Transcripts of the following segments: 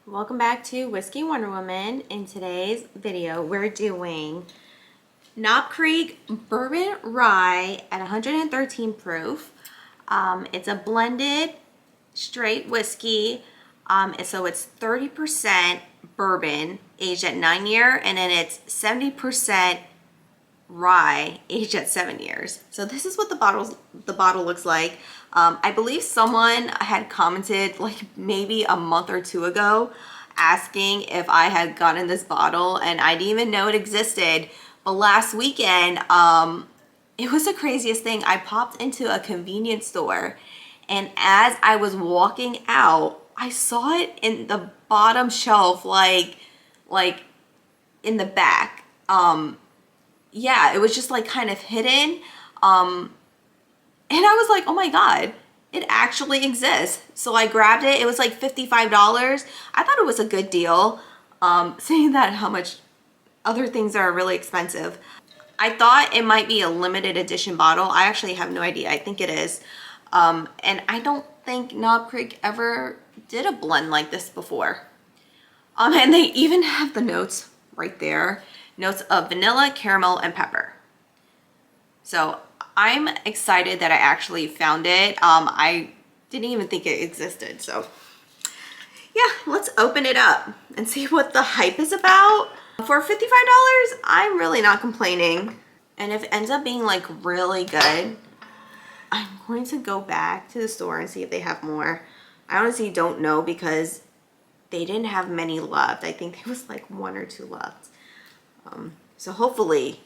Welcome back to Whiskey Wonder Woman. In today's video, we're doing Knob Creek Bourbon Rye at 113 proof. It's a blended straight whiskey. So it's 30% bourbon aged at 9 years, and then it's 70% rye aged at 7 years. So this is what the bottle looks like. I believe someone had commented like maybe a month or two ago asking if I had gotten this bottle, and I didn't even know it existed. But last weekend, it was the craziest thing. I popped into a convenience store, and as I was walking out, I saw it in the bottom shelf, like in the back. Yeah, it was just like kind of hidden. And I was like, oh my God, it actually exists. So I grabbed it. It was like $55. I thought it was a good deal. Saying that how much other things are really expensive. I thought it might be a limited edition bottle. I actually have no idea. I think it is. And I don't think Knob Creek ever did a blend like this before. And they even have the notes right there. Notes of vanilla, caramel, and pepper. So I'm excited that I actually found it. I didn't even think it existed. So yeah, let's open it up and see what the hype is about. For $55, I'm really not complaining. And if it ends up being like really good, I'm going to go back to the store and see if they have more. I honestly don't know because they didn't have many left. I think there was like one or two left. So hopefully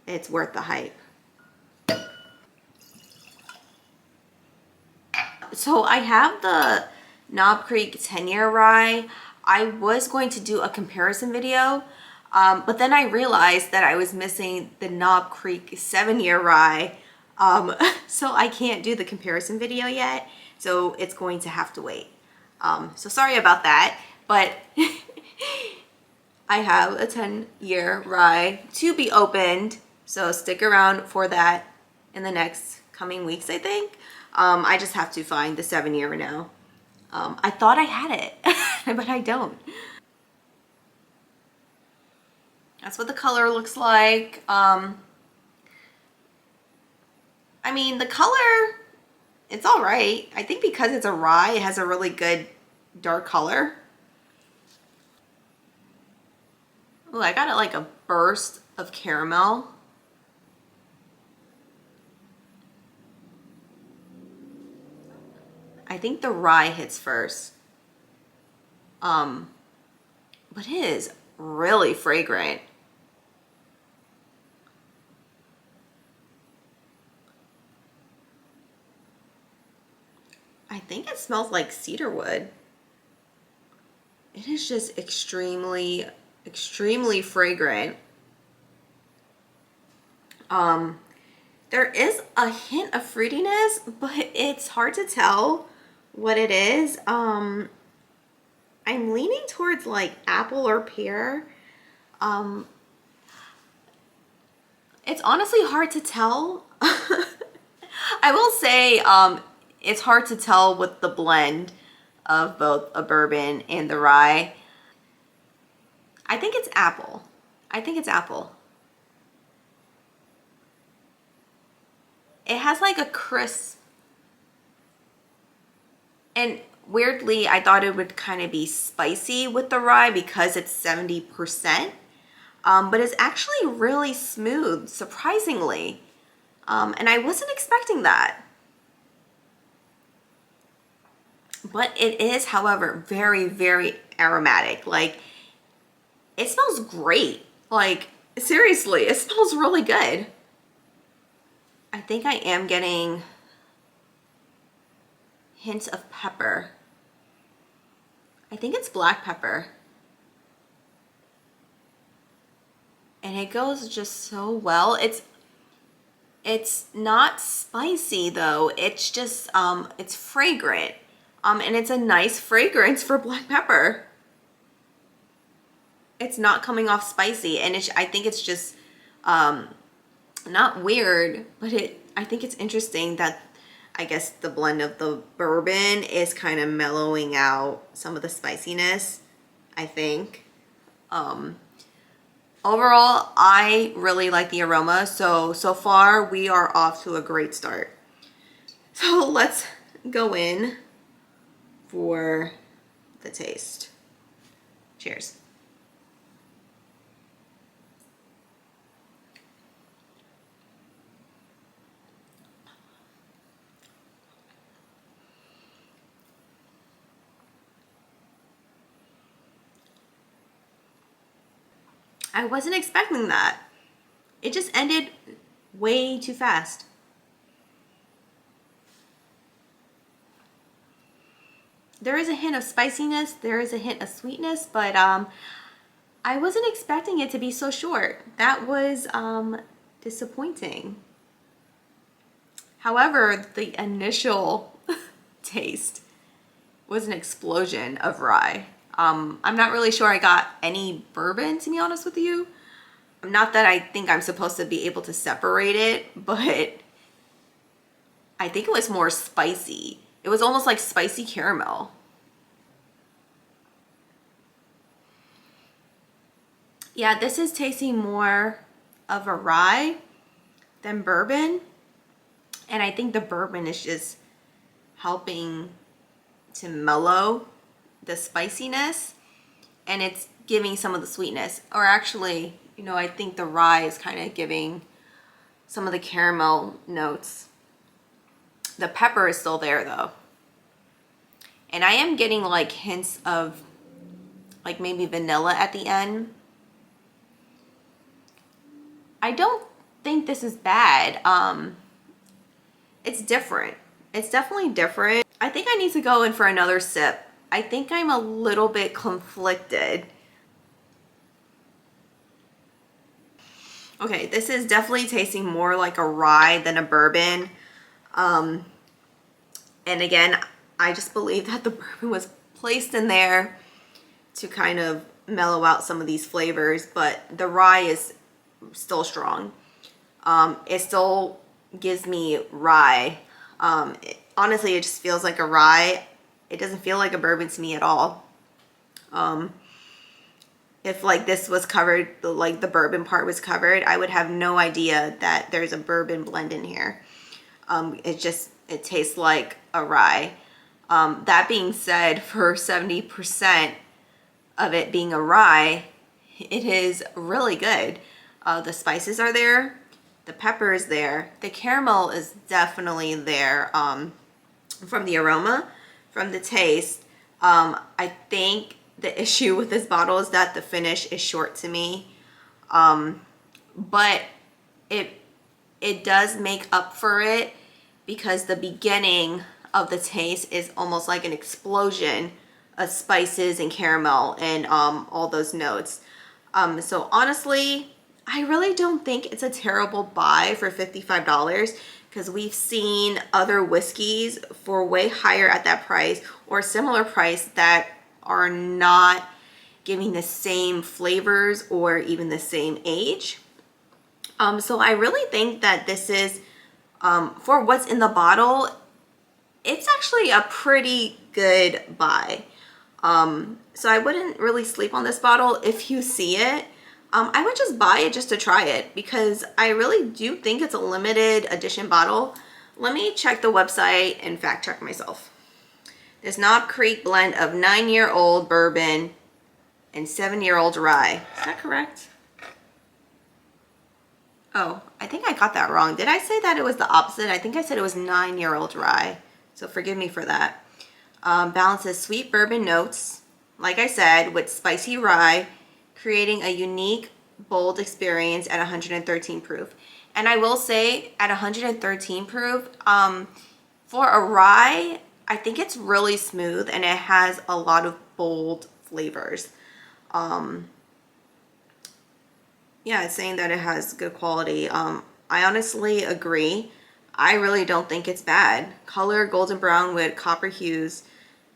it's worth the hype. So I have the Knob Creek 10-year rye. I was going to do a comparison video, but then I realized that I was missing the Knob Creek 7-year rye. So I can't do the comparison video yet. So it's going to have to wait. So sorry about that, but I have a 10-year rye to be opened. So stick around for that in the next coming weeks, I think. I just have to find the 7-year now. I thought I had it, but I don't. That's what the color looks like. I mean, the color, it's all right. I think because it's a rye, it has a really good dark color. Oh, I got it like a burst of caramel. I think the rye hits first. But it is really fragrant. I think it smells like cedar wood. It is just extremely fragrant. There is a hint of fruitiness, but it's hard to tell what it is. I'm leaning towards like apple or pear. It's honestly hard to tell. I will say it's hard to tell with the blend of both a bourbon and the rye. I think it's apple. I think it's apple. It has like a crisp, and weirdly I thought it would kind of be spicy with the rye because it's 70%, but it's actually really smooth, surprisingly, and I wasn't expecting that. But it is, however, very aromatic. Like, it smells great. Like, seriously, it smells really good. I think I am getting hints of pepper. I think it's black pepper. And it goes just so well. It's not spicy though. It's just it's fragrant. And it's a nice fragrance for black pepper. It's not coming off spicy, and I think it's just not weird, but I think it's interesting that I guess the blend of the bourbon is kind of mellowing out some of the spiciness, I think. Overall, I really like the aroma. So far we are off to a great start. So let's go in for the taste. Cheers. I wasn't expecting that. It just ended way too fast. There is a hint of spiciness, there is a hint of sweetness, but I wasn't expecting it to be so short. That was disappointing. However, the initial taste was an explosion of rye. I'm not really sure I got any bourbon, to be honest with you. Not that I think I'm supposed to be able to separate it, but I think it was more spicy. It was almost like spicy caramel. Yeah, this is tasting more of a rye than bourbon. And I think the bourbon is just helping to mellow the spiciness, and it's giving some of the sweetness. Or actually, you know, I think the rye is kind of giving some of the caramel notes. The pepper is still there though. And I am getting like hints of like maybe vanilla at the end. I don't think this is bad. It's different. It's definitely different. I think I need to go in for another sip. I think I'm a little bit conflicted. Okay, this is definitely tasting more like a rye than a bourbon. And again, I just believe that the bourbon was placed in there to kind of mellow out some of these flavors, but the rye is still strong. It still gives me rye. Honestly, it just feels like a rye. It doesn't feel like a bourbon to me at all. If like this was covered, like the bourbon part was covered, I would have no idea that there's a bourbon blend in here. It tastes like a rye. That being said, for 70% of it being a rye, it is really good. The spices are there. The pepper is there. The caramel is definitely there from the aroma, from the taste. I think the issue with this bottle is that the finish is short to me. But it does make up for it because the beginning of the taste is almost like an explosion of spices and caramel and all those notes. So honestly, I really don't think it's a terrible buy for $55 because we've seen other whiskeys for way higher at that price or similar price that are not giving the same flavors or even the same age. So I really think that this is, for what's in the bottle, it's actually a pretty good buy. So I wouldn't really sleep on this bottle. If you see it, I would just buy it just to try it because I really do think it's a limited edition bottle. Let me check the website and fact check myself. There's Knob Creek blend of 9-year-old bourbon and 7-year-old rye. Is that correct? Oh, I think I got that wrong. Did I say that it was the opposite? I think I said it was 9-year-old rye. So forgive me for that. Balances sweet bourbon notes, like I said, with spicy rye, creating a unique, bold experience at 113 proof. And I will say, at 113 proof, for a rye, I think it's really smooth and it has a lot of bold flavors. Yeah, it's saying that it has good quality. I honestly agree. I really don't think it's bad. Color, golden brown with copper hues.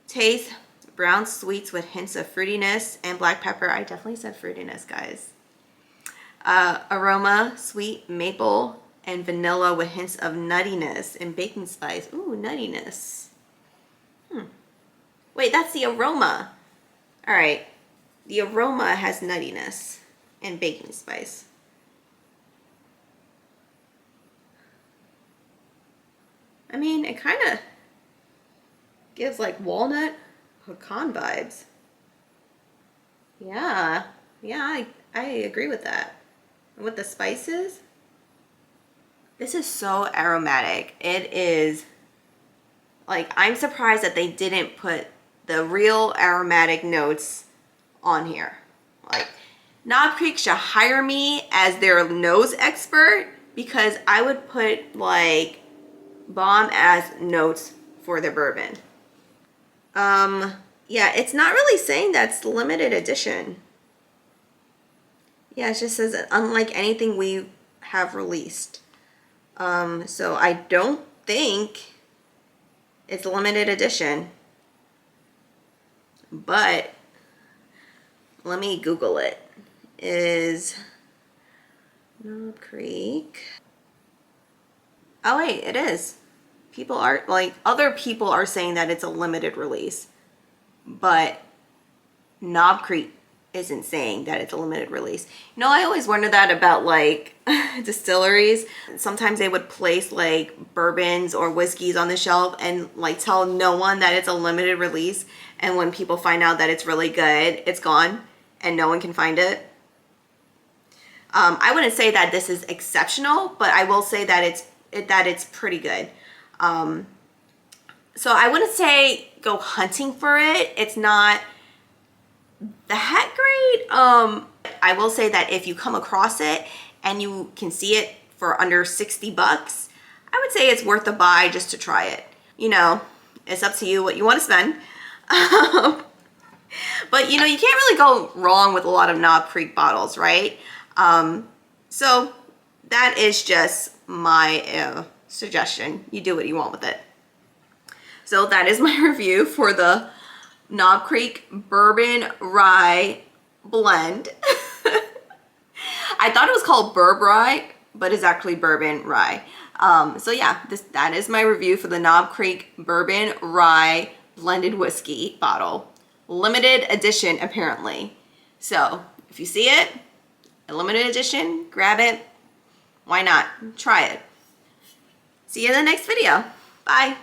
Taste, brown sweets with hints of fruitiness and black pepper. I definitely said fruitiness, guys. Aroma, sweet maple and vanilla with hints of nuttiness and baking spice. Ooh, nuttiness. Wait, that's the Aroma. All right, the Aroma has nuttiness and baking spice. I mean, it kind of gives like walnut pecan vibes. Yeah, I agree with that. And with the spices, this is so aromatic. It is like, I'm surprised that they didn't put the real aromatic notes on here. Like, Knob Creek should hire me as their nose expert, because I would put like bomb ass notes for the bourbon. Yeah, it's not really saying that's limited edition. Yeah, it just says unlike anything we have released. So I don't think it's limited edition, but let me Google it. Is Knob Creek? Oh wait, it is. People are like, other people are saying that it's a limited release, but Knob Creek isn't saying that it's a limited release. You know, I always wonder that about like distilleries. Sometimes they would place like bourbons or whiskeys on the shelf and like tell no one that it's a limited release, and when people find out that it's really good, it's gone and no one can find it. I wouldn't say that this is exceptional, but I will say that it's pretty good. So I wouldn't say go hunting for it. It's not that great. I will say that if you come across it and you can see it for under 60 bucks, I would say it's worth a buy just to try it. You know, it's up to you what you want to spend. But you know, you can't really go wrong with a lot of Knob Creek bottles, right? So that is just my suggestion. You do what you want with it. So that is my review for the Knob Creek Bourbon Rye Blend. I thought it was called Burb Rye, but it's actually Bourbon Rye. So yeah, that is my review for the Knob Creek Bourbon Rye Blended Whiskey bottle. Limited edition, apparently. So if you see it, a limited edition, grab it. Why not? Try it. See you in the next video. Bye.